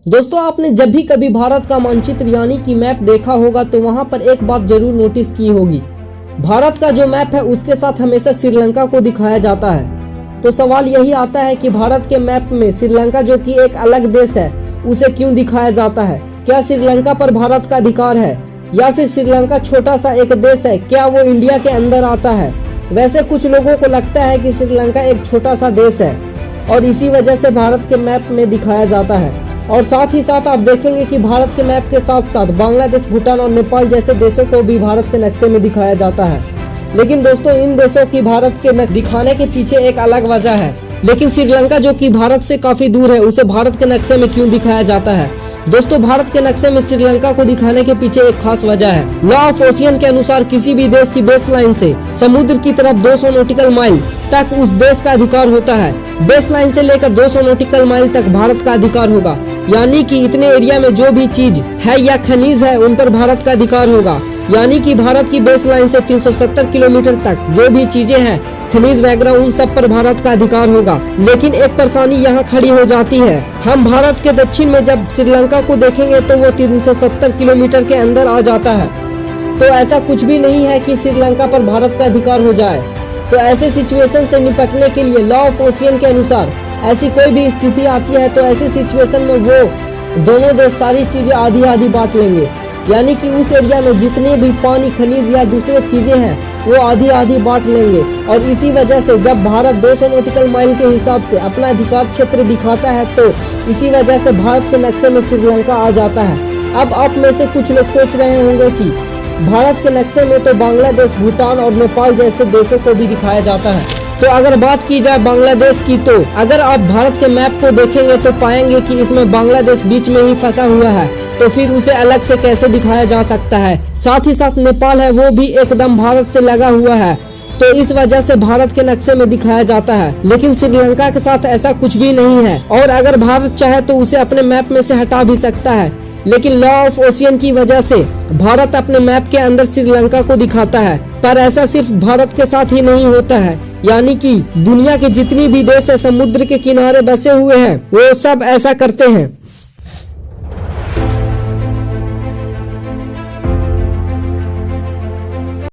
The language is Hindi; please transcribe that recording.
दोस्तों, आपने जब भी कभी भारत का मानचित्र यानी कि मैप देखा होगा तो वहां पर एक बात जरूर नोटिस की होगी। भारत का जो मैप है उसके साथ हमेशा श्रीलंका को दिखाया जाता है। तो सवाल यही आता है कि भारत के मैप में श्रीलंका जो कि एक अलग देश है उसे क्यों दिखाया जाता है। क्या श्रीलंका पर भारत का अधिकार है या फिर श्रीलंका छोटा सा एक देश है, क्या वो इंडिया के अंदर आता है। वैसे कुछ लोगों को लगता है कि श्रीलंका एक छोटा सा देश है और इसी वजह से भारत के मैप में दिखाया जाता है। और साथ ही साथ आप देखेंगे कि भारत के मैप के साथ साथ बांग्लादेश, भूटान और नेपाल जैसे देशों को भी भारत के नक्शे में दिखाया जाता है। लेकिन दोस्तों, इन देशों की भारत के दिखाने के पीछे एक अलग वजह है। लेकिन श्रीलंका जो कि भारत से काफी दूर है उसे भारत के नक्शे में क्यों दिखाया जाता है। दोस्तों, भारत के नक्शे में श्रीलंका को दिखाने के पीछे एक खास वजह है। लॉ ऑफ ओशियन के अनुसार किसी भी देश की बेस लाइन से समुद्र की तरफ 200 नॉटिकल माइल तक उस देश का अधिकार होता है। बेस लाइन से लेकर 200 नॉटिकल माइल तक भारत का अधिकार होगा, यानी कि इतने एरिया में जो भी चीज है या खनिज है उन पर भारत का अधिकार होगा। यानी कि भारत की बेस लाइन से 370 किलोमीटर तक जो भी चीजें हैं, खनिज वगैरह, उन सब पर भारत का अधिकार होगा। लेकिन एक परेशानी यहाँ खड़ी हो जाती है। हम भारत के दक्षिण में जब श्रीलंका को देखेंगे तो वो 370 किलोमीटर के अंदर आ जाता है। तो ऐसा कुछ भी नहीं है कि श्रीलंका पर भारत का अधिकार हो जाए। तो ऐसे सिचुएशन से निपटने के लिए लॉ ऑफ ओशियन के अनुसार ऐसी कोई भी स्थिति आती है तो ऐसी सिचुएशन में वो दोनों देश सारी चीजें आधी आधी बांट लेंगे। यानी कि उस एरिया में जितने भी पानी, खनिज या दूसरे चीजें हैं वो आधी आधी बांट लेंगे। और इसी वजह से जब भारत 200 नॉटिकल माइल के हिसाब से अपना अधिकार क्षेत्र दिखाता है तो इसी वजह से भारत के नक्शे में श्रीलंका आ जाता है। अब आप में से कुछ लोग सोच रहे होंगे कि भारत के नक्शे में तो बांग्लादेश, भूटान और नेपाल जैसे देशों को भी दिखाया जाता है। तो अगर बात की जाए बांग्लादेश की, तो अगर आप भारत के मैप को देखेंगे तो पाएंगे कि इसमें बांग्लादेश बीच में ही फंसा हुआ है। तो फिर उसे अलग से कैसे दिखाया जा सकता है। साथ ही साथ नेपाल है वो भी एकदम भारत से लगा हुआ है, तो इस वजह से भारत के नक्शे में दिखाया जाता है। लेकिन श्रीलंका के साथ ऐसा कुछ भी नहीं है और अगर भारत चाहे तो उसे अपने मैप में से हटा भी सकता है। लेकिन लॉ ऑफ ओशियन की वजह से भारत अपने मैप के अंदर श्रीलंका को दिखाता है। पर ऐसा सिर्फ भारत के साथ ही नहीं होता है, यानी कि दुनिया के जितनी भी देश है समुद्र के किनारे बसे हुए हैं वो सब ऐसा करते हैं।